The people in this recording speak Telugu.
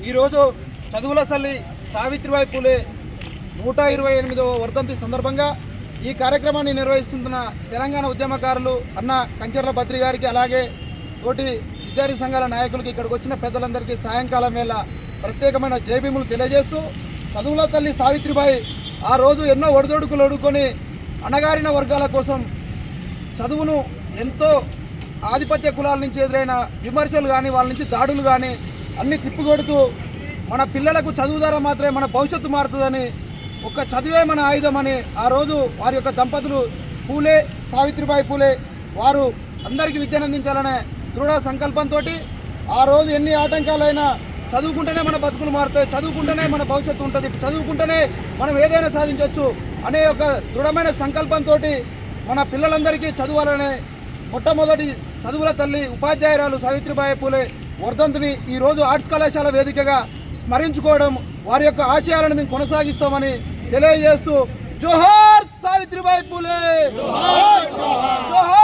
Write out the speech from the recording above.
ఈరోజు చదువుల తల్లి సావిత్రిబాయి పూలే 128వ వర్ధంతి సందర్భంగా ఈ కార్యక్రమాన్ని నిర్వహిస్తున్న తెలంగాణ ఉద్యమకారులు అన్న కంచర్ల బద్రి గారికి, అలాగే తోటి విద్యార్థి సంఘాల నాయకులకి, ఇక్కడికి వచ్చిన పెద్దలందరికీ సాయంకాలం వేళ ప్రత్యేకమైన జైభీములు తెలియజేస్తూ, చదువుల తల్లి సావిత్రిబాయి ఆ రోజు ఎన్నో ఒడిదొడుకులు ఒడుకొని అణగారిన వర్గాల కోసం చదువును ఎంతో ఆధిపత్య కులాల నుంచి ఎదురైన విమర్శలు కానీ, వాళ్ళ నుంచి దాడులు కానీ అన్ని తిప్పికొడుతూ మన పిల్లలకు చదువు ద్వారా మాత్రమే మన భవిష్యత్తు మారుతుందని, ఒక్క చదువే మన ఆయుధమని ఆ రోజు వారి యొక్క దంపతులు పూలే సావిత్రిబాయి పూలే వారు అందరికీ విద్యను అందించాలనే దృఢ సంకల్పంతో ఆ రోజు ఎన్ని ఆటంకాలైనా చదువుకుంటేనే మన బతుకులు మారుతాయి, చదువుకుంటేనే మన భవిష్యత్తు ఉంటుంది, చదువుకుంటేనే మనం ఏదైనా సాధించవచ్చు అనే ఒక దృఢమైన సంకల్పంతో మన పిల్లలందరికీ చదవాలనే మొట్టమొదటి చదువుల తల్లి ఉపాధ్యాయురాలు సావిత్రిబాయి పూలే వర్ధంతిని ఈరోజు ఆర్ట్స్ కళాశాల వేదికగా స్మరించుకోవడం, వారి యొక్క ఆశయాలను మేము కొనసాగిస్తామని తెలియజేస్తూ, జోహార్ సావిత్రిబాయి పూలే, జోహార్.